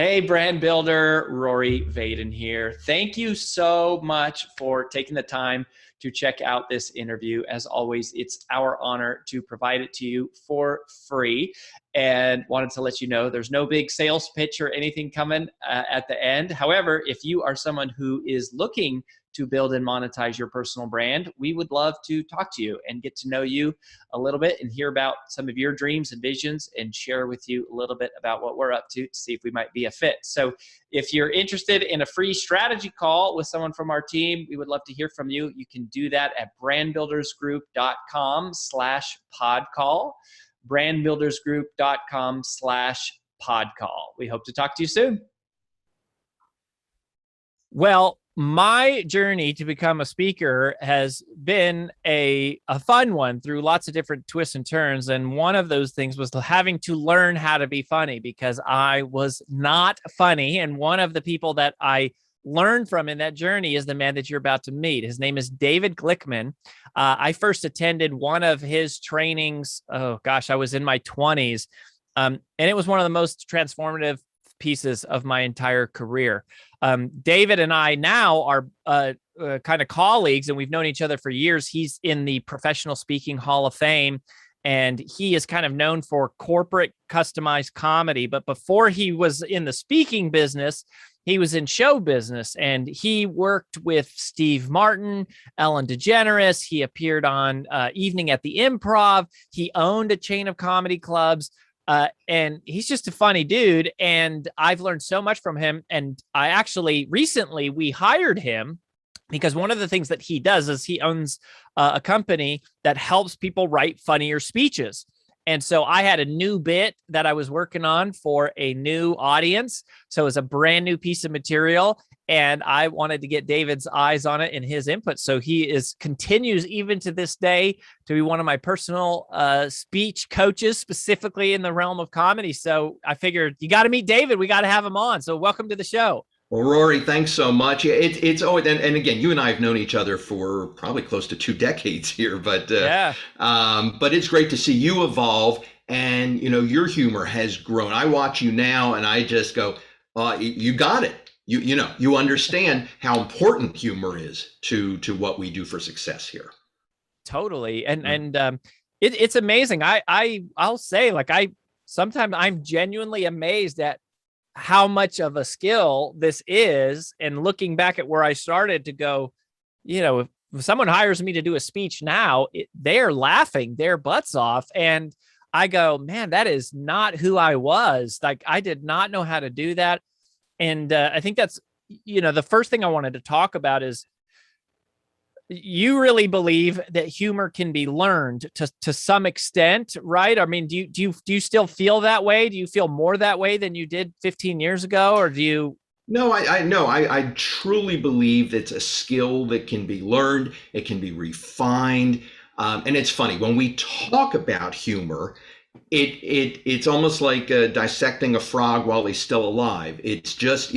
Hey, brand builder, Rory Vaden here. Thank you so much for taking the time to check out this interview. As always, it's our honor to provide it to you for free. And wanted to let you know there's no big sales pitch or anything coming at the end. However, if you are someone who is looking to build and monetize your personal brand, we would love to talk to you and get to know you a little bit and hear about some of your dreams and visions and share with you a little bit about what we're up to see if we might be a fit. So if you're interested in a free strategy call with someone from our team, we would love to hear from you. You can do that at brandbuildersgroup.com/podcall, brandbuildersgroup.com/podcall. We hope to talk to you soon. Well, my journey to become a speaker has been a fun one through lots of different twists and turns. And one of those things was having to learn how to be funny because I was not funny. And one of the people that I learned from in that journey is the man that you're about to meet. His name is David Glickman. I first attended one of his trainings. Oh gosh, I was in my 20s. And it was one of the most transformative pieces of my entire career. David and I now are kind of colleagues, and we've known each other for years. He's in the Professional Speaking Hall of Fame, and he is kind of known for corporate customized comedy. But before he was in the speaking business, he was in show business, and he worked with Steve Martin, Ellen DeGeneres. He appeared on Evening at the Improv. He owned a chain of comedy clubs. And he's just a funny dude. And I've learned so much from him. And I actually recently we hired him because one of the things that he does is he owns a company that helps people write funnier speeches. And so I had a new bit that I was working on for a new audience. So it's a brand new piece of material. And I wanted to get David's eyes on it and his input. So he continues even to this day to be one of my personal speech coaches, specifically in the realm of comedy. So I figured you got to meet David. We got to have him on. So welcome to the show. Well, Rory, thanks so much. It's always, and again, you and I have known each other for probably close to 2 decades here, but it's great to see you evolve, and your humor has grown. I watch you now, and I just go, you got it. You understand how important humor is to what we do for success here. Totally, and it's amazing. I'll say, sometimes I'm genuinely amazed at how much of a skill this is. And looking back at where I started to go, if someone hires me to do a speech now, they're laughing their butts off. And I go, man, that is not who I was. Like, I did not know how to do that. And I think that's, the first thing I wanted to talk about is you really believe that humor can be learned to some extent, right? I mean, do you still feel that way? Do you feel more that way than you did 15 years ago? Or do you? No, I truly believe it's a skill that can be learned. It can be refined. And it's funny when we talk about humor, it's almost like dissecting a frog while he's still alive. It's just,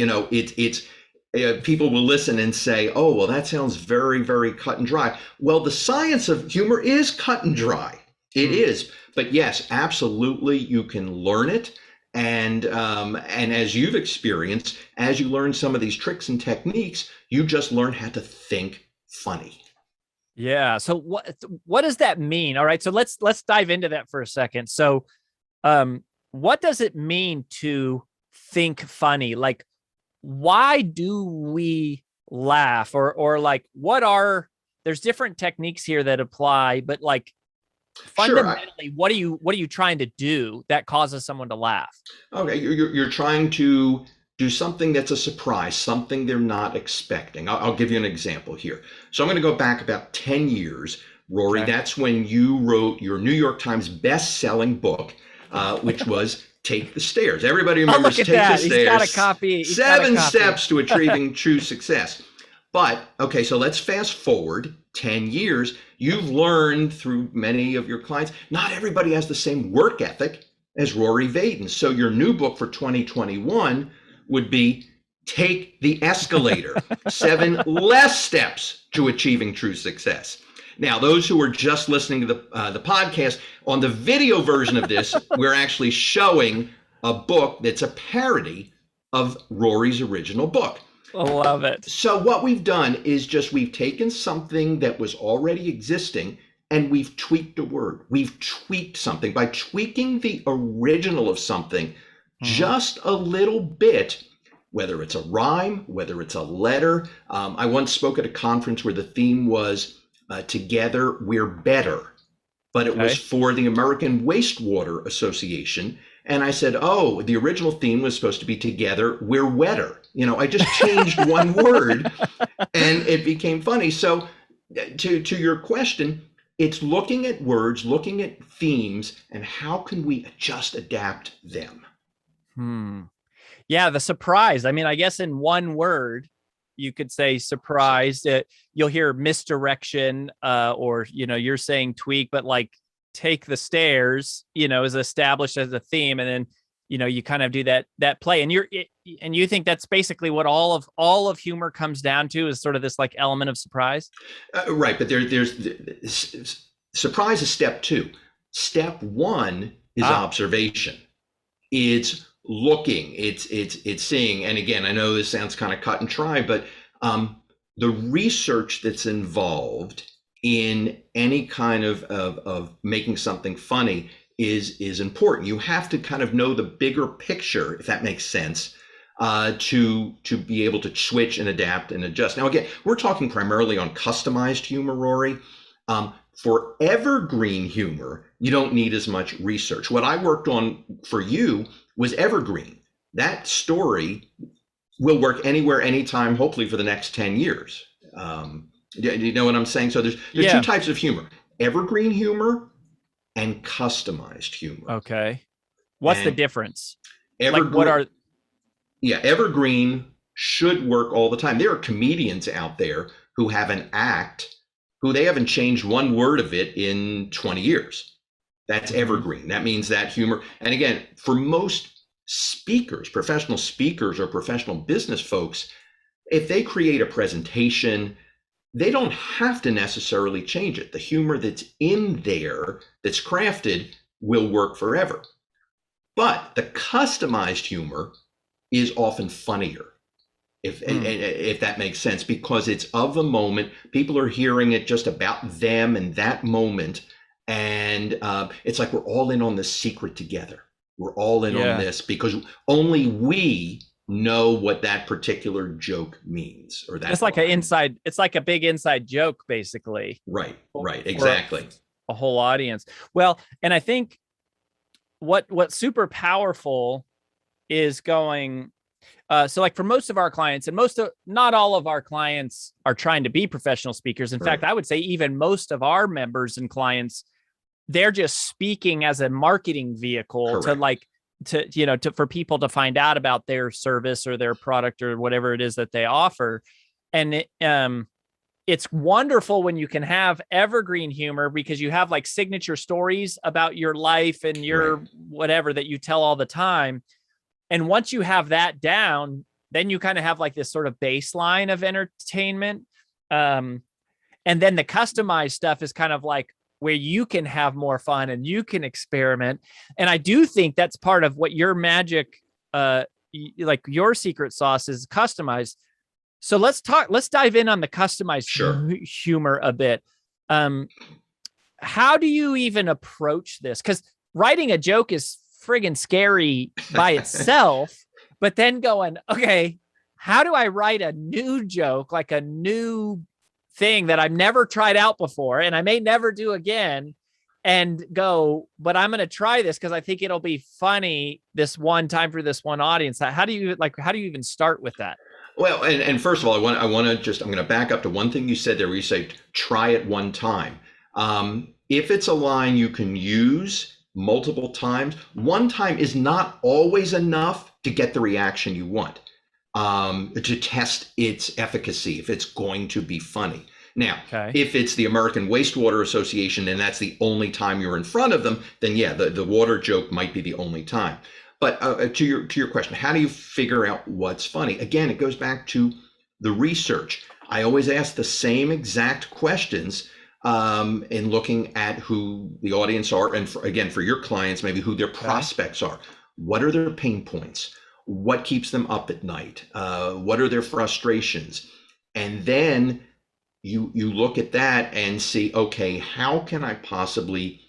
people will listen and say, oh, well, that sounds very, very cut and dry. Well, the science of humor is cut and dry. It is. But yes, absolutely, you can learn it. And as you've experienced, as you learn some of these tricks and techniques, you just learn how to think funny. Yeah. So what does that mean? All right. So let's dive into that for a second. So what does it mean to think funny? Like, why do we laugh? Or like, there's different techniques here that apply, but like fundamentally, what are you trying to do that causes someone to laugh? Okay. You're trying to do something that's a surprise, something they're not expecting. I'll give you an example here. So I'm going to go back about 10 years, Rory. Okay. That's when you wrote your New York Times best-selling book, which was Take the Stairs. Everybody remembers Take the Stairs. He's got a copy. 7 steps to achieving true success. But, okay, so let's fast forward 10 years. You've learned through many of your clients, not everybody has the same work ethic as Rory Vaden. So your new book for 2021 would be Take the Escalator, 7 less steps to achieving true success. Now, those who are just listening to the podcast, on the video version of this, we're actually showing a book that's a parody of Rory's original book. I love it. So what we've done is just we've taken something that was already existing and we've tweaked a word. We've tweaked something. By tweaking the original of something just a little bit, whether it's a rhyme, whether it's a letter. I once spoke at a conference where the theme was Together We're Better, but it was for the American Wastewater Association. And I said, oh, the original theme was supposed to be Together We're Wetter. You know, I just changed one word and it became funny. So to your question, it's looking at words, looking at themes, and how can we just adapt them? Yeah, the surprise. I mean, I guess in one word, you could say surprise. You'll hear misdirection, or you're saying tweak, but like take the stairs, is established as a theme, and then you kind of do that play, and you think that's basically what all of humor comes down to, is sort of this like element of surprise. Right, but there's surprise is step two. Step one is observation. It's looking, it's seeing. And again, I know this sounds kind of cut and dry, but the research that's involved in any kind of making something funny is important. You have to kind of know the bigger picture, if that makes sense, to be able to switch and adapt and adjust. Now, again, we're talking primarily on customized humor, Rory. For evergreen humor, you don't need as much research. What I worked on for you was evergreen. That story will work anywhere, anytime, hopefully for the next 10 years. Do you know what I'm saying? So there's two types of humor: evergreen humor and customized humor. Okay. What's the difference? Evergreen should work all the time. There are comedians out there who have an act who they haven't changed one word of it in 20 years. That's evergreen. That means that humor. And again, for most speakers, professional speakers or professional business folks, if they create a presentation, they don't have to necessarily change it. The humor that's in there, that's crafted, will work forever. But the customized humor is often funnier, if that makes sense, because it's of the moment. People are hearing it just about them and that moment. And it's like we're all in on this secret together. We're all in on this because only we know what that particular joke means, or that it's like it's like a big inside joke, basically. Right, exactly. A whole audience. Well, and I think what's super powerful is going, so like for most of our clients, and not all of our clients are trying to be professional speakers. In fact, I would say even most of our members and clients, they're just speaking as a marketing vehicle for people to find out about their service or their product or whatever it is that they offer. And it's wonderful when you can have evergreen humor, because you have like signature stories about your life and your whatever that you tell all the time. And once you have that down, then you kind of have like this sort of baseline of entertainment. And then the customized stuff is kind of like where you can have more fun and you can experiment. And I do think that's part of what your magic, like your secret sauce, is customized. So let's dive in on the customized humor a bit. How do you even approach this? Because writing a joke is friggin' scary by itself, but then going, okay, how do I write a new joke, like a new thing that I've never tried out before and I may never do again, and go, but I'm going to try this because I think it'll be funny this one time for this one audience? How do you even start with that? Well, and first of all, I'm going to back up to one thing you said there, where you say, try it one time. If it's a line you can use multiple times, one time is not always enough to get the reaction you want, to test its efficacy, if it's going to be funny. Now, if it's the American Wastewater Association and that's the only time you're in front of them, then yeah, the water joke might be the only time. But to your question, how do you figure out what's funny? Again, it goes back to the research. I always ask the same exact questions in looking at who the audience are, and for your clients, maybe who their prospects are. What are their pain points? What keeps them up at night? What are their frustrations? And then you look at that and see, okay, how can I possibly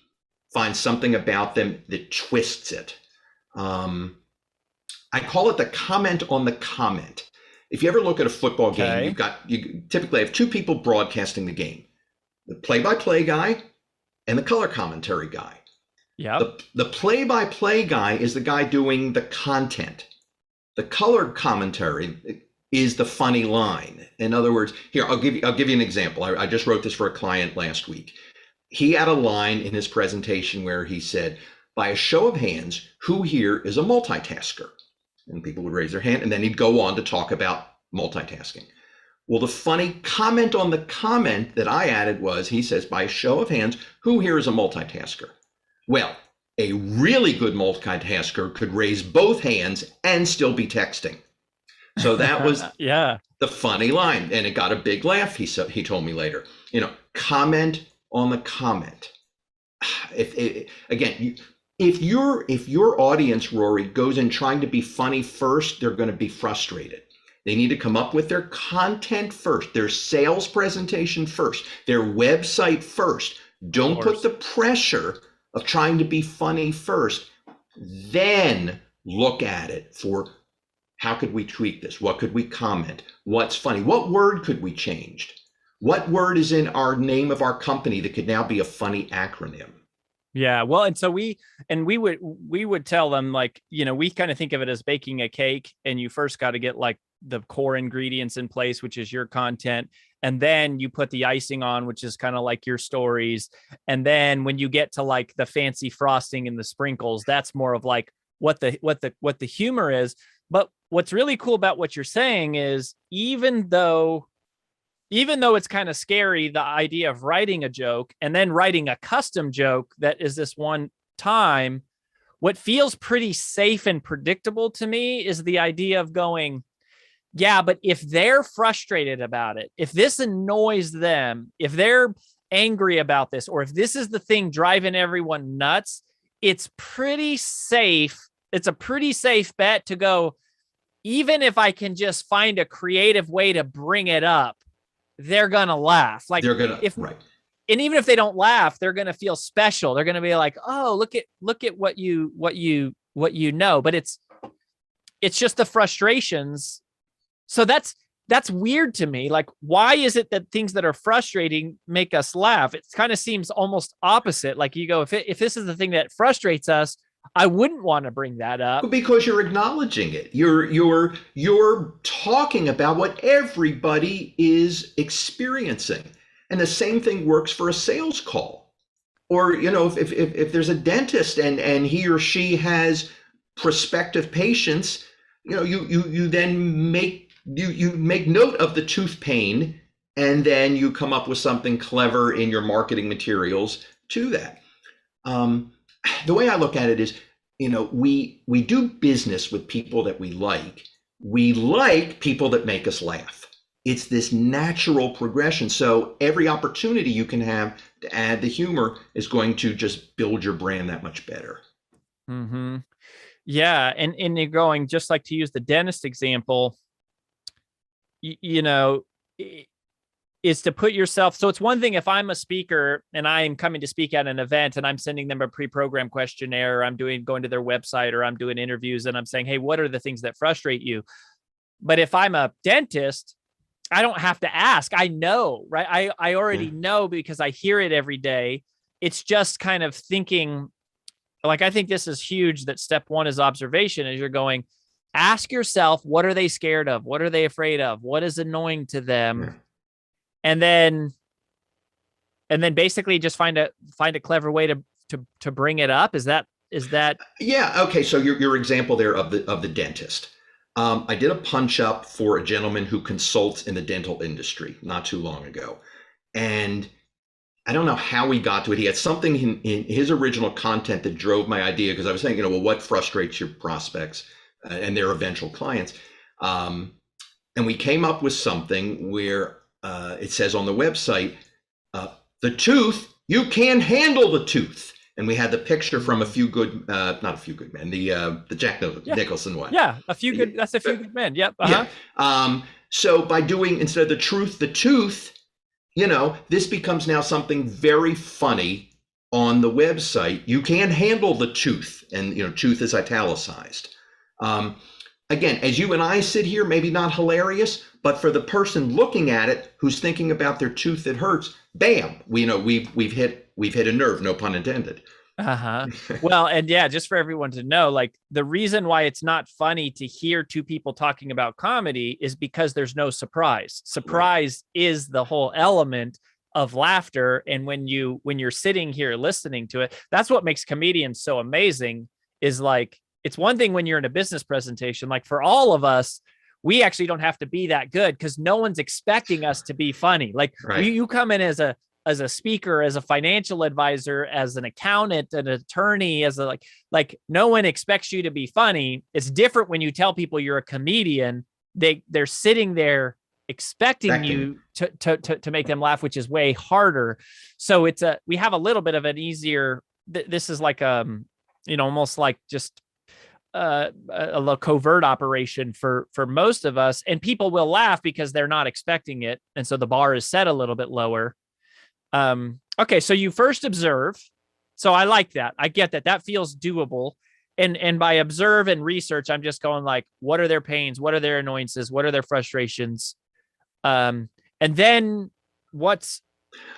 find something about them that twists it? I call it the comment on the comment. If you ever look at a football game, Okay. you typically have two people broadcasting the game: the play-by-play guy and the color commentary guy. Yep. The play-by-play guy is the guy doing the content. The color commentary is the funny line. In other words, here I'll give you an example. I just wrote this for a client last week. He had a line in his presentation where he said, "By a show of hands, who here is a multitasker?" And people would raise their hand, and then he'd go on to talk about multitasking. Well, the funny comment on the comment that I added was, he says, "By a show of hands, who here is a multitasker?" Well, a really good multitasker could raise both hands and still be texting. So that was Yeah. the funny line, and it got a big laugh. He told me later, comment on the comment. If your audience, Rory, goes in trying to be funny first, they're going to be frustrated. They need to come up with their content first, their sales presentation first, their website first. Don't put the pressure of trying to be funny first. Then look at it for, how could we tweak this? What could we comment? What's funny? What word could we change? What word is in our name of our company that could now be a funny acronym? Yeah. Well, and so we would tell them, like, we kind of think of it as baking a cake, and you first got to get like the core ingredients in place, which is your content. And then you put the icing on, which is kind of like your stories. And then when you get to like the fancy frosting and the sprinkles, that's more of like what the humor is. But what's really cool about what you're saying is, even though it's kind of scary, the idea of writing a joke and then writing a custom joke that is this one time, what feels pretty safe and predictable to me is the idea of going, yeah, but if they're frustrated about it, if this annoys them, if they're angry about this, or if this is the thing driving everyone nuts, it's pretty safe. It's a pretty safe bet to go, even if I can just find a creative way to bring it up, they're going to laugh. Like, right. And even if they don't laugh, they're going to feel special. They're going to be like, "Oh, look at what you know." But it's just the frustrations. So that's weird to me. Like, why is it that things that are frustrating make us laugh? It kind of seems almost opposite. Like, you go, if this is the thing that frustrates us, I wouldn't want to bring that up. Because you're acknowledging it. You're talking about what everybody is experiencing. And the same thing works for a sales call. Or, if there's a dentist and he or she has prospective patients, you then make note of the tooth pain, and then you come up with something clever in your marketing materials to that. The way I look at it is, we do business with people that we like. We like people that make us laugh. It's this natural progression. So every opportunity you can have to add the humor is going to just build your brand that much better. Mm-hmm. Yeah. And you're going, just like, to use the dentist example, is to put yourself. So it's one thing if I'm a speaker and I'm coming to speak at an event and I'm sending them a pre-programmed questionnaire, or I'm going to their website, or I'm doing interviews and I'm saying, "Hey, what are the things that frustrate you?" But if I'm a dentist, I don't have to ask. I know, right? I already know, because I hear it every day. It's just kind of thinking, like, I think this is huge, that step one is observation. As you're going, ask yourself, what are they scared of? What are they afraid of? What is annoying to them? Yeah. And then basically just find a clever way to bring it up. Is that? Yeah. Okay. So your example there of the dentist. I did a punch up for a gentleman who consults in the dental industry not too long ago. And I don't know how he got to it. He had something in his original content that drove my idea, because I was saying, well, what frustrates your prospects and their eventual clients? And we came up with something where it says on the website, the tooth, you can't handle the tooth. and we had the picture from a few good, not a few good men, the Jack Yeah. Nicholson one. Yeah. A few good, that's a few good men. Yep. Yeah. So by doing, instead of the truth, the tooth, this becomes now something very funny on the website. You can handle the tooth, and tooth is italicized. Again, as you and I sit here, maybe not hilarious, but for the person looking at it who's thinking about their tooth that hurts, bam, we've hit a nerve, no pun intended. Well, and yeah, just for everyone to know, like the reason why it's not funny to hear two people talking about comedy is because there's no surprise. Surprise is the whole element of laughter. And when you're sitting here listening to it, that's what makes comedians so amazing. Is like, it's one thing when you're in a business presentation, like for all of us, we actually don't have to be that good because no one's expecting us to be funny. Like you come in as a speaker, as a financial advisor, as an accountant, an attorney, as a like no one expects you to be funny. It's different when you tell people you're a comedian. They're sitting there expecting you to make them laugh, which is way harder. So we have a little bit of an easier. This is like almost like just a covert operation for most of us, and people will laugh because they're not expecting it, and so the bar is set a little bit lower. Okay, so you first observe. So I like that. I get that. That feels doable. And by observe and research, I'm just going like, what are their pains? What are their annoyances? What are their frustrations? And then what's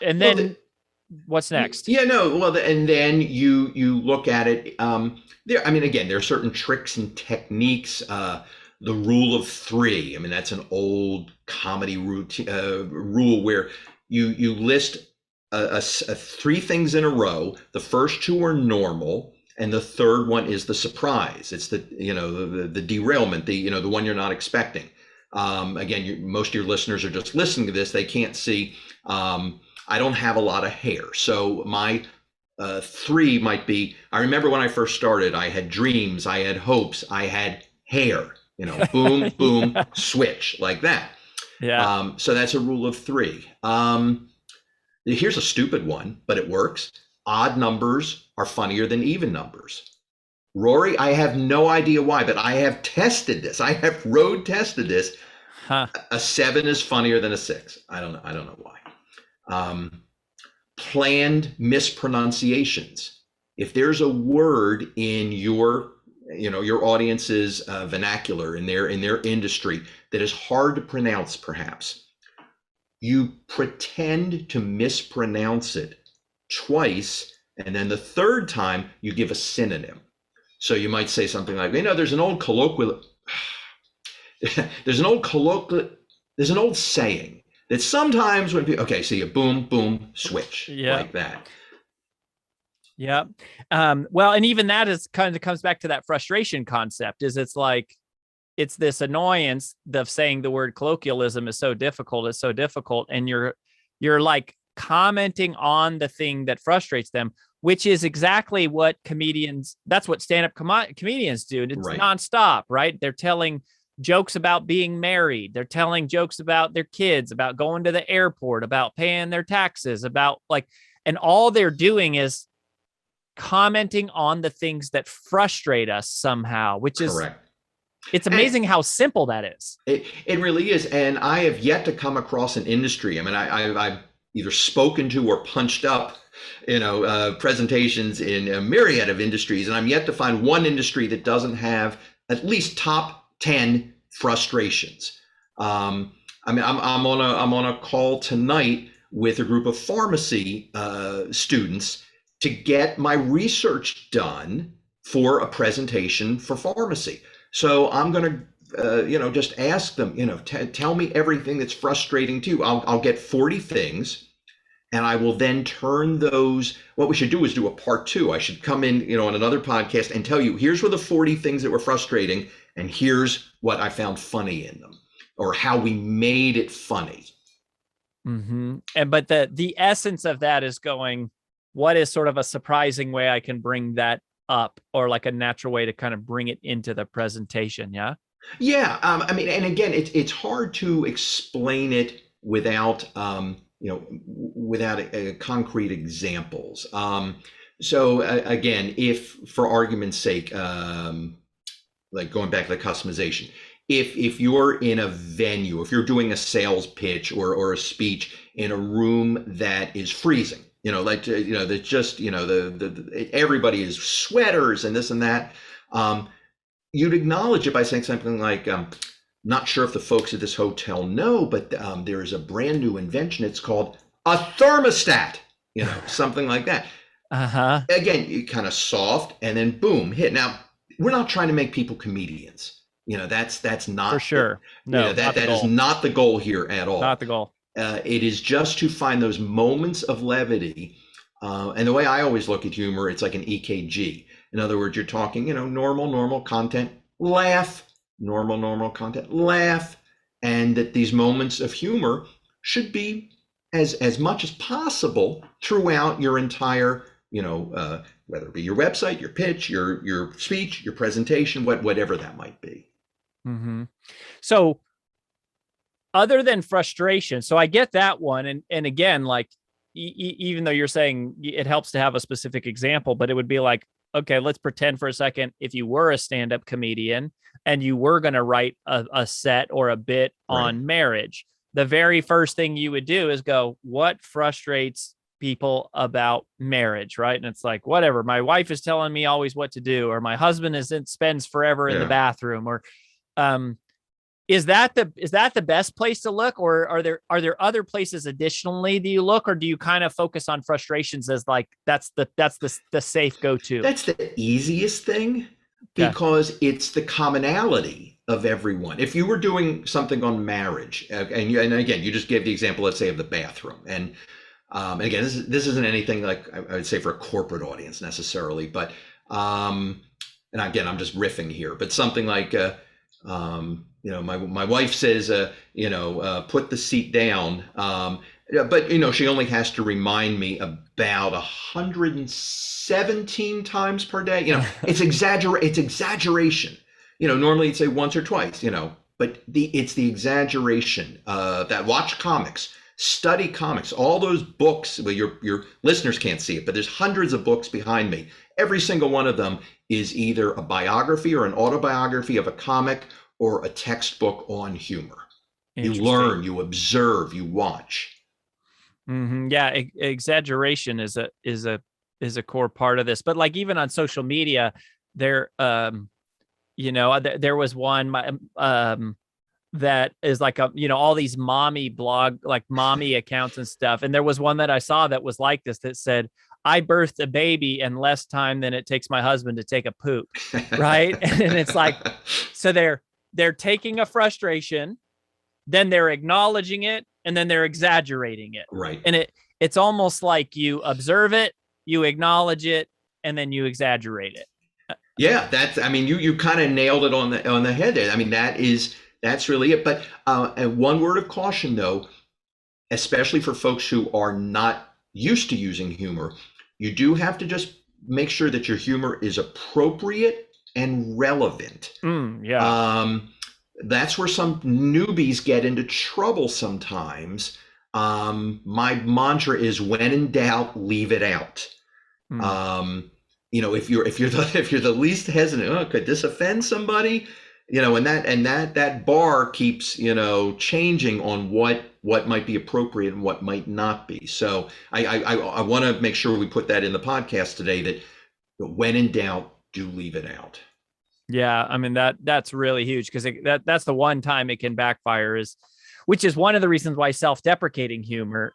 next? Yeah, no. Well, and then you look at it. Again, there are certain tricks and techniques. The rule of three. I mean, that's an old comedy rule where you list three things in a row. The first two are normal, and the third one is the surprise. It's the derailment, the one you're not expecting. Again, most of your listeners are just listening to this. They can't see. I don't have a lot of hair, so my three might be. I remember when I first started, I had dreams, I had hopes, I had hair. Boom, boom, switch, like that. Yeah. So that's a rule of three. Here's a stupid one, but it works. Odd numbers are funnier than even numbers. Rory, I have no idea why, but I have tested this. I have road tested this. A 7 is funnier than a 6. I don't know why. Planned mispronunciations. If there's a word in your audience's vernacular, in their industry, that is hard to pronounce, perhaps, you pretend to mispronounce it twice, and then the third time you give a synonym. So you might say something like, there's an old saying that sometimes when people, so you boom, boom, switch, like that. Yeah. Well, and even that is kind of comes back to that frustration concept. It's this annoyance of saying the word colloquialism is so difficult. It's so difficult. And you're like commenting on the thing that frustrates them, which is exactly what that's what stand-up comedians do. It's nonstop, right? They're telling jokes about being married. They're telling jokes about their kids, about going to the airport, about paying their taxes, and all they're doing is commenting on the things that frustrate us somehow, which is correct. It's amazing how simple that is. It really is. And I have yet to come across an industry. I mean, I've either spoken to or punched up, presentations in a myriad of industries. And I'm yet to find one industry that doesn't have at least top 10 frustrations. I'm on a call tonight with a group of pharmacy students to get my research done for a presentation for pharmacy. So I'm going to, just ask them, tell me everything that's frustrating to you. I'll get 40 things, and I will then turn those. What we should do is do a part 2. I should come in, on another podcast and tell you, here's were the 40 things that were frustrating, and here's what I found funny in them, or how we made it funny. Mm-hmm. But the essence of that is going, what is sort of a surprising way I can bring that up, or like a natural way to kind of bring it into the presentation? Yeah. And again, it's hard to explain it without, without concrete examples. So again, if for argument's sake, like going back to the customization, if you're in a venue, if you're doing a sales pitch or a speech in a room that is freezing, like that's just everybody is sweaters and this and that, you'd acknowledge it by saying something like, not sure if the folks at this hotel know, but there is a brand new invention. It's called a thermostat, something like that. Uh-huh. Again, you kind of soft and then boom, hit. Now, we're not trying to make people comedians. That's For not sure. No, not the that is goal. not the goal here at all. Not the goal. It is just to find those moments of levity. And the way I always look at humor, it's like an EKG. In other words, you're talking, normal content, laugh, normal content, laugh, and that these moments of humor should be as much as possible throughout your entire, whether it be your website, your pitch, your speech, your presentation, whatever that might be. Mm-hmm. So other than frustration, so I get that one. And again, like, even though you're saying it helps to have a specific example, but it would be like, okay, let's pretend for a second, if you were a stand-up comedian and you were going to write a set or a bit on marriage, the very first thing you would do is go, what frustrates people about marriage, right? And it's like, whatever, my wife is telling me always what to do, or my husband spends forever in the bathroom, or is that the best place to look, or are there other places additionally do you look, or do you kind of focus on frustrations as like that's the safe go-to? That's the easiest thing, because it's the commonality of everyone. If you were doing something on marriage, and again, you just gave the example, let's say, of the bathroom, and again, this isn't anything like I would say for a corporate audience necessarily, but and again, I'm just riffing here, but something like my wife says, put the seat down. But she only has to remind me about 117 times per day. It's exaggeration. Normally you'd say once or twice. But it's the exaggeration. That watch comics, study comics, all those books. Well, your listeners can't see it, but there's hundreds of books behind me. Every single one of them is either a biography or an autobiography of a comic or a textbook on humor. You learn, you observe, you watch. Mm-hmm. Yeah, exaggeration is a core part of this. But like even on social media, there was one that is like all these mommy accounts and stuff. And there was one that I saw that was like this, that said, I birthed a baby in less time than it takes my husband to take a poop. Right. And it's like, so they're taking a frustration, then they're acknowledging it, and then they're exaggerating it. Right. And it's almost like you observe it, you acknowledge it, and then you exaggerate it. Yeah, you kind of nailed it on the head there. I mean, that's really it. But and one word of caution though, especially for folks who are not used to using humor, you do have to just make sure that your humor is appropriate and relevant. That's where some newbies get into trouble sometimes. My mantra is, when in doubt, leave it out. If you're the least hesitant, could this offend somebody? And that bar keeps changing on what might be appropriate and what might not be. So I want to make sure we put that in the podcast today, that when in doubt, do leave it out. Yeah, I mean that's really huge, because that's the one time it can backfire, which is one of the reasons why self-deprecating humor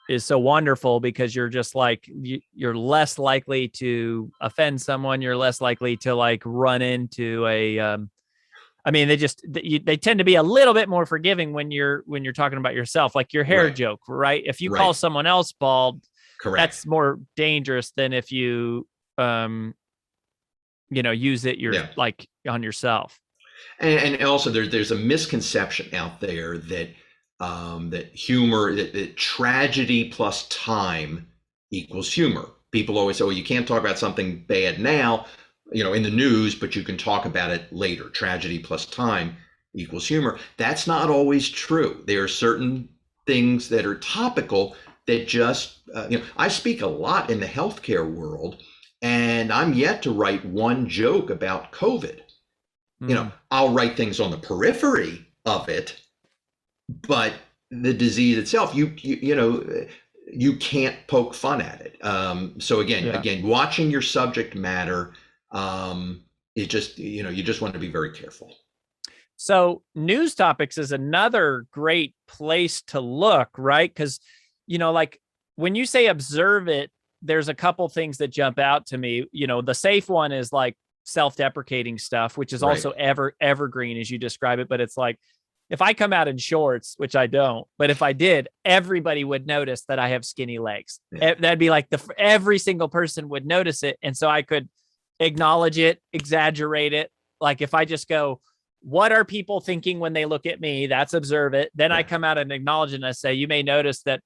is so wonderful, because you're just like, you're less likely to offend someone, you're less likely to like run into a they tend to be a little bit more forgiving when you're talking about yourself, like your hair joke, right? If you call someone else bald, correct, that's more dangerous than if you use it like on yourself. And also there's a misconception out there that that humor, that tragedy plus time equals humor. People always say, well, you can't talk about something bad now, in the news, but you can talk about it later. Tragedy plus time equals humor. That's not always true. There are certain things that are topical that just, I speak a lot in the healthcare world, and I'm yet to write one joke about COVID. Mm, I'll write things on the periphery of it, but the disease itself, you can't poke fun at it. So yeah. again, watching your subject matter, it just, you just want to be very careful. So news topics is another great place to look, right? Because, like when you say observe it, there's a couple things that jump out to me. The safe one is like self-deprecating stuff, which is Right. also evergreen as you describe it. But it's like, if I come out in shorts, which I don't, but if I did, everybody would notice that I have skinny legs. Yeah. That'd be like every single person would notice it. And so I could acknowledge it, exaggerate it. Like if I just go, what are people thinking when they look at me? That's observe it. Then I Yeah. come out and acknowledge it and I say, you may notice that,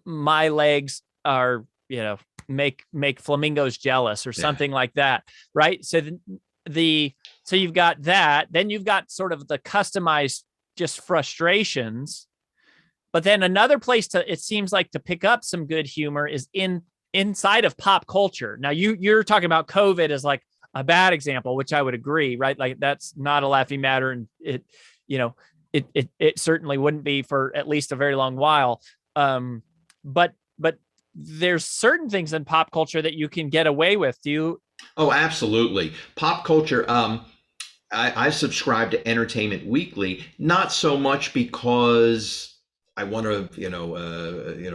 my legs are, make flamingos jealous or Yeah. something like that. Right. So so you've got that, then you've got sort of the customized just frustrations. But then another place it seems like to pick up some good humor is inside of pop culture. Now you're talking about COVID as like a bad example, which I would agree, right? Like that's not a laughing matter. And you know, it certainly wouldn't be for at least a very long while. But there's certain things in pop culture that you can get away with. Do you? Oh, absolutely. Pop culture. I subscribe to Entertainment Weekly, not so much because I want to,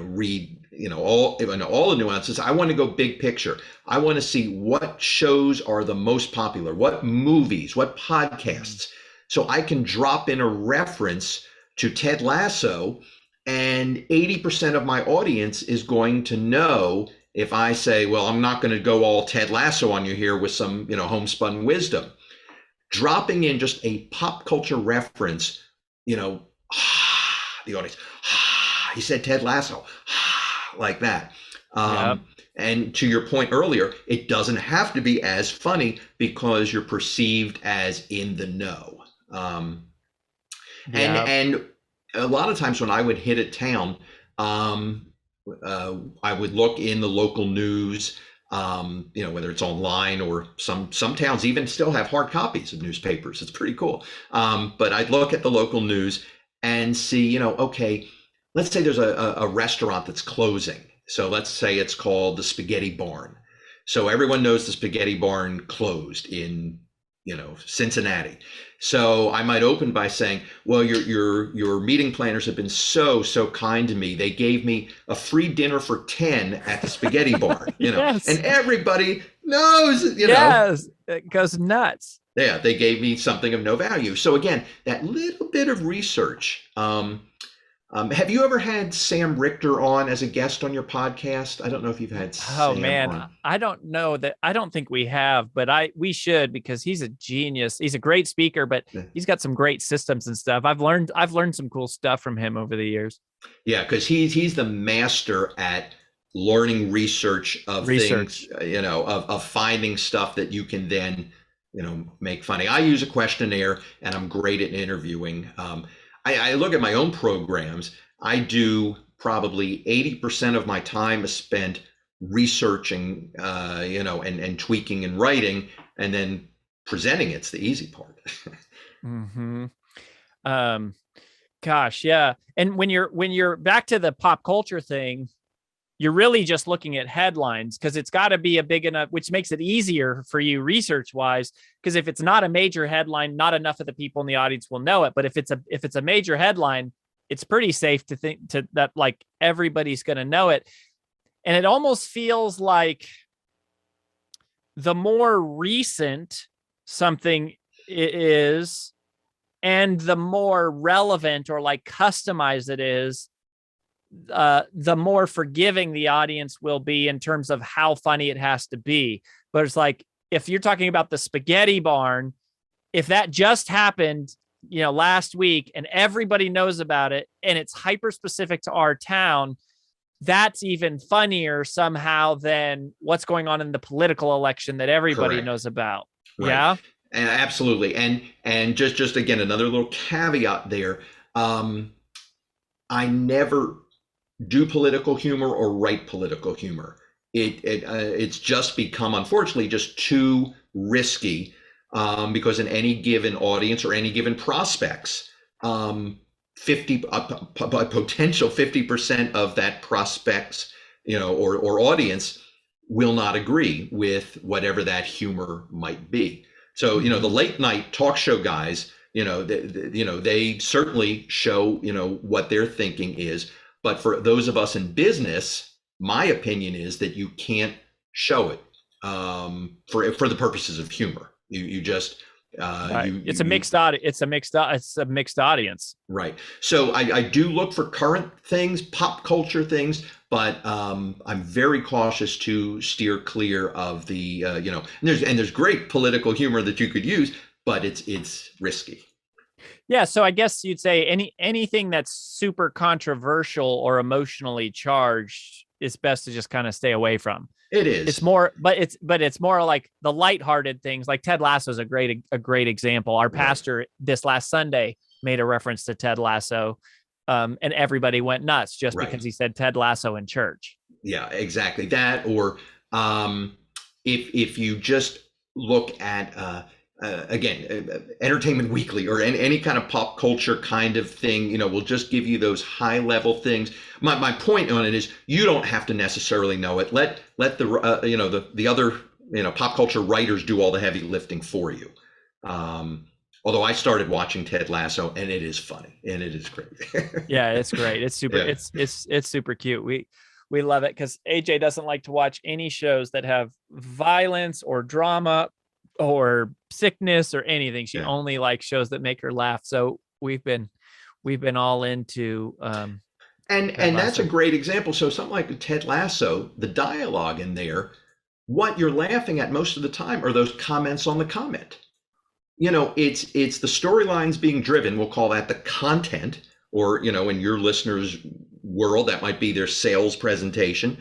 read, all the nuances. I want to go big picture. I want to see what shows are the most popular, what movies, what podcasts, so I can drop in a reference to Ted Lasso, and 80% of my audience is going to know if I say, well, I'm not going to go all Ted Lasso on you here with some, homespun wisdom. Dropping in just a pop culture reference, the audience, he said Ted Lasso, like that. Yeah. And to your point earlier, it doesn't have to be as funny because you're perceived as in the know. Yeah. And a lot of times when I would hit a town, I would look in the local news, whether it's online or some towns even still have hard copies of newspapers. It's pretty cool. But I'd look at the local news and see, okay, let's say there's a restaurant that's closing. So let's say it's called the Spaghetti Barn. So everyone knows the Spaghetti Barn closed in, Cincinnati. So I might open by saying, well, your meeting planners have been so kind to me. They gave me a free dinner for 10 at the Spaghetti Barn, Yes. and everybody knows, Yes. It goes nuts. yeah, they gave me something of no value. So again, that little bit of research. Have you ever had Sam Richter on as a guest on your podcast? I don't know if you've had Oh Sam man, on. I don't know that. I don't think we have, but we should, because he's a genius. He's a great speaker, but he's got some great systems and stuff. I've learned some cool stuff from him over the years. Yeah, because he's the master at learning research of things, of finding stuff that you can then, make funny. I use a questionnaire, and I'm great at interviewing. I look at my own programs. I do probably 80% of my time is spent researching, and tweaking and writing, and then presenting. It's the easy part. Mm-hmm. Um, Gosh, yeah. And when you're back to the pop culture thing, you're really just looking at headlines, because it's got to be a big enough, which makes it easier for you research wise. Because if it's not a major headline, not enough of the people in the audience will know it. But if it's a major headline, it's pretty safe to think that like everybody's going to know it. And it almost feels like the more recent something is, and the more relevant or like customized it is, the more forgiving the audience will be in terms of how funny it has to be. But it's like, if you're talking about the Spaghetti Barn, if that just happened, last week, and everybody knows about it, and it's hyper specific to our town, that's even funnier somehow than what's going on in the political election that everybody Correct. knows about. Right. Yeah. And absolutely. And just again, another little caveat there. I never do political humor or write political humor. It's just become, unfortunately, just too risky, because in any given audience or any given prospects, 50 potential 50% of that prospects, or audience will not agree with whatever that humor might be. So, the late night talk show guys, they certainly show, what their thinking is. But for those of us in business, my opinion is that you can't show it, for the purposes of humor. You just right. It's a mixed audience. It's a mixed audience. Right. So I do look for current things, pop culture things, but I'm very cautious to steer clear of the and there's great political humor that you could use, but it's risky. Yeah, so I guess you'd say anything that's super controversial or emotionally charged is best to just kind of stay away from. It is. It's more, but it's more like the lighthearted things. Like Ted Lasso is a great example. Our pastor this last Sunday made a reference to Ted Lasso, and everybody went nuts just because he said Ted Lasso in church. Yeah, exactly that. Or if you just look at again, Entertainment Weekly or any kind of pop culture kind of thing, will just give you those high level things. My point on it is you don't have to necessarily know it. Let the the other pop culture writers do all the heavy lifting for you. Although I started watching Ted Lasso and it is funny and it is great. Yeah, it's great. It's super. Yeah. It's super cute. We love it because AJ doesn't like to watch any shows that have violence or drama or sickness or anything. She only likes shows that make her laugh. So we've been all into and that's a great example. So something like Ted Lasso, the dialogue in there, what you're laughing at most of the time are those comments on the comment. It's the storylines being driven. We'll call that the content, or in your listeners' world, that might be their sales presentation.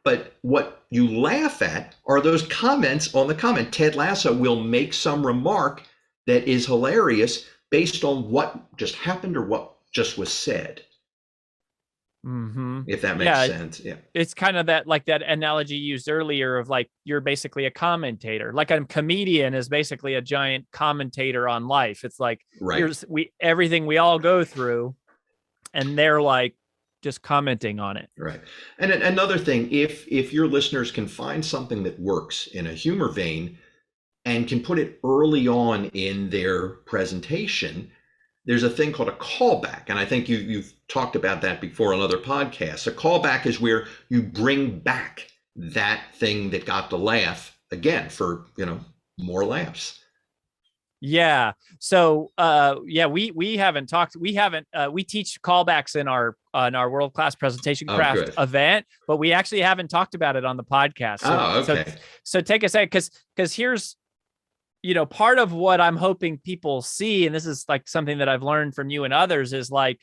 But what you laugh at are those comments on the comment. Ted Lasso will make some remark that is hilarious based on what just happened or what just was said. Mm-hmm. If that makes sense. Yeah. It's kind of that analogy used earlier of like, you're basically a commentator. Like a comedian is basically a giant commentator on life. It's like, here's everything we all go through, and they're like, just commenting on it. Right. And another thing, if your listeners can find something that works in a humor vein and can put it early on in their presentation, there's a thing called a callback. And I think you've talked about that before on other podcasts. A callback is where you bring back that thing that got the laugh again for, more laughs. Yeah. So, we haven't talked. We teach callbacks in our world-class presentation craft event, but we actually haven't talked about it on the podcast. So, okay. So take a second, because here's, part of what I'm hoping people see, and this is like something that I've learned from you and others, is like,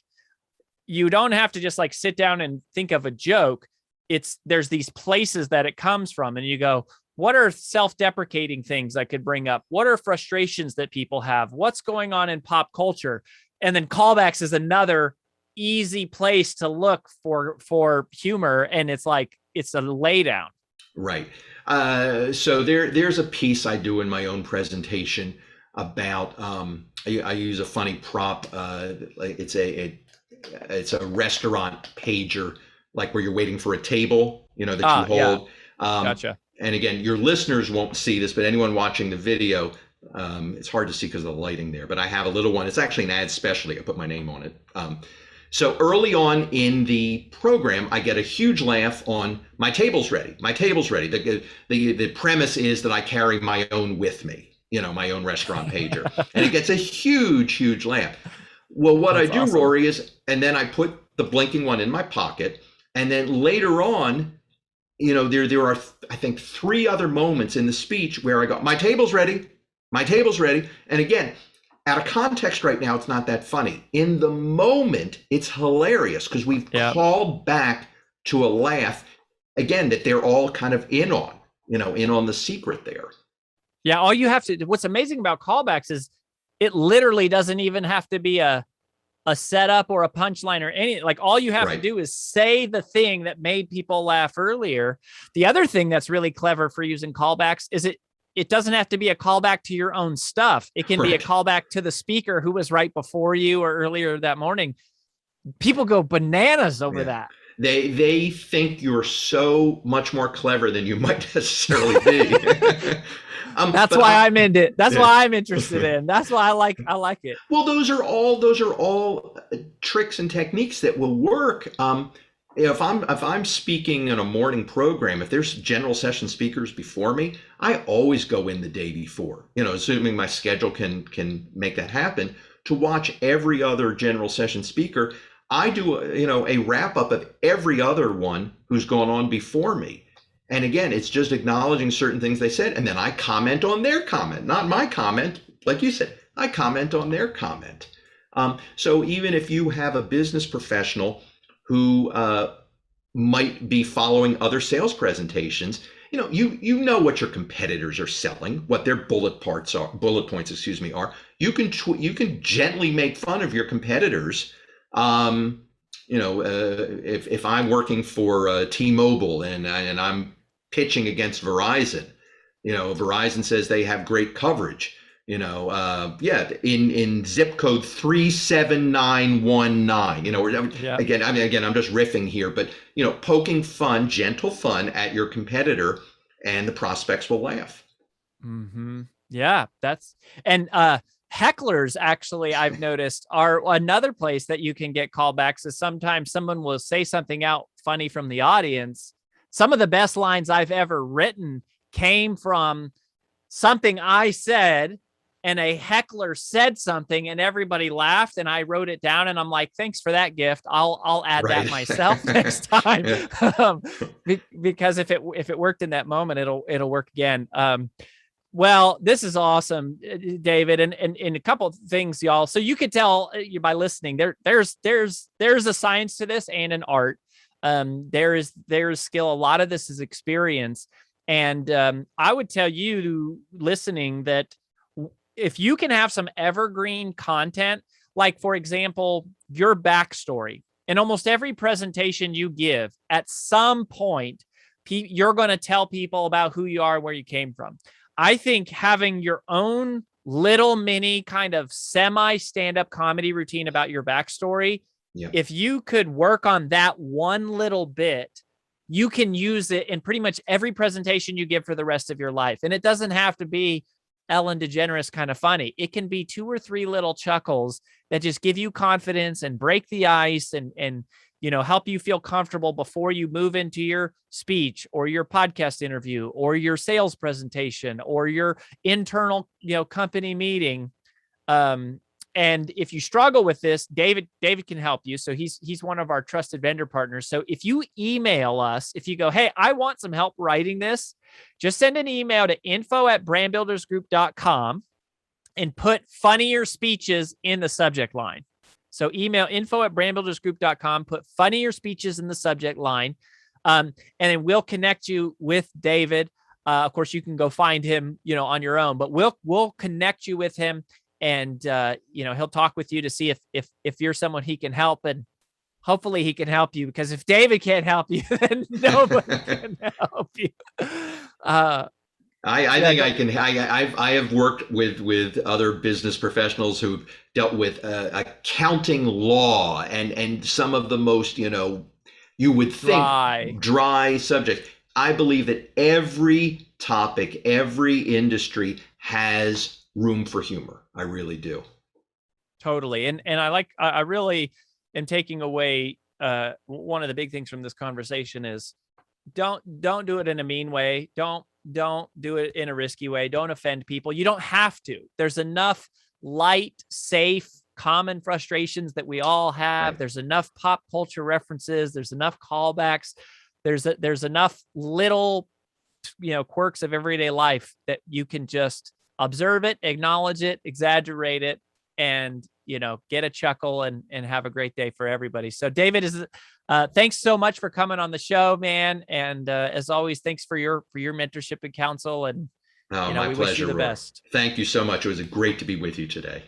you don't have to just like sit down and think of a joke. There's these places that it comes from, and you go, what are self-deprecating things I could bring up? What are frustrations that people have? What's going on in pop culture? And then callbacks is another easy place to look for humor. And it's like, it's a laydown. Right. So there's a piece I do in my own presentation about, I use a funny prop. It's a restaurant pager, like where you're waiting for a table, that you hold. Yeah. Gotcha. And again, your listeners won't see this, but anyone watching the video, it's hard to see because of the lighting there, but I have a little one. It's actually an ad specialty. I put my name on it. So early on in the program, I get a huge laugh on "My table's ready. My table's ready." The premise is that I carry my own with me, my own restaurant pager, and it gets a huge laugh. Well, what That's I do, awesome. Rory, is, and then I put the blinking one in my pocket, and then later on, there are, I think, 3 other moments in the speech where I go, "My table's ready. My table's ready." And again, out of context right now, it's not that funny. In the moment, it's hilarious because we've called back to a laugh, again, that they're all kind of in on the secret there. Yeah, all you have to, what's amazing about callbacks is it literally doesn't even have to be a a setup or a punchline or any, like all you have to Right. do is say the thing that made people laugh earlier. The other thing that's really clever for using callbacks is it doesn't have to be a callback to your own stuff. It can be a Right. callback to the speaker who was right before you or earlier that morning. People go bananas over Yeah. that. They think you're so much more clever than you might necessarily be. That's But why I'm into it. That's yeah. why I'm interested in. That's why I like it. Well, those are all tricks and techniques that will work. If I'm speaking in a morning program, if there's general session speakers before me, I always go in the day before. Assuming my schedule can make that happen, to watch every other general session speaker. I do a wrap up of every other one who's gone on before me. And again, it's just acknowledging certain things they said, and then I comment on their comment, not my comment. Like you said, I comment on their comment. So even if you have a business professional who might be following other sales presentations, you know what your competitors are selling, what their bullet points are. You can gently make fun of your competitors. If I'm working for T-Mobile and I'm pitching against Verizon, Verizon says they have great coverage. Yeah, in zip code 37919. Yeah. Again, I'm just riffing here, but poking fun, gentle fun at your competitor, and the prospects will laugh. Mm-hmm. Yeah, and hecklers actually I've noticed are another place that you can get callbacks. Is sometimes someone will say something out funny from the audience. Some of the best lines I've ever written came from something I said, and a heckler said something and everybody laughed, and I wrote it down, and I'm like, thanks for that gift. I'll add Right. that myself next time. Yeah. Because if it worked in that moment, it'll work again. Well, this is awesome, David, and a couple of things, y'all. So you could tell by listening, there's a science to this and an art. There's skill. A lot of this is experience, and I would tell you listening that if you can have some evergreen content, like for example, your backstory, in almost every presentation you give, at some point, you're going to tell people about who you are and where you came from. I think having your own little mini kind of semi stand-up comedy routine about your backstory, Yeah. if you could work on that one little bit, you can use it in pretty much every presentation you give for the rest of your life. And it doesn't have to be Ellen DeGeneres kind of funny. It can be 2 or 3 little chuckles that just give you confidence and break the ice and help you feel comfortable before you move into your speech or your podcast interview or your sales presentation or your internal, company meeting. And if you struggle with this, David can help you. So he's one of our trusted vendor partners. So if you email us, if you go, hey, I want some help writing this, just send an email to info@brandbuildersgroup.com and put funnier speeches in the subject line. So email info@brandbuildersgroup.com, put funnier speeches in the subject line. And then we'll connect you with David. Of course, you can go find him, on your own, but we'll connect you with him. And he'll talk with you to see if you're someone he can help, and hopefully he can help you, because if David can't help you, then nobody can help you. I think I can. I have worked with other business professionals who've dealt with accounting law and some of the most you would think dry subjects. I believe that every topic, every industry has room for humor. I really do. Totally. And I really am taking away one of the big things from this conversation is don't do it in a mean way. Don't do it in a risky way. Don't offend people. You don't have to. There's enough light, safe, common frustrations that we all have. Right. There's enough pop culture references. There's enough callbacks. There's enough little quirks of everyday life that you can just observe it, acknowledge it, exaggerate it, and get a chuckle and have a great day for everybody. So David, thanks so much for coming on the show, man. And as always, thanks for your mentorship and counsel. And my we pleasure, wish you the best. Thank you so much. It was great to be with you today.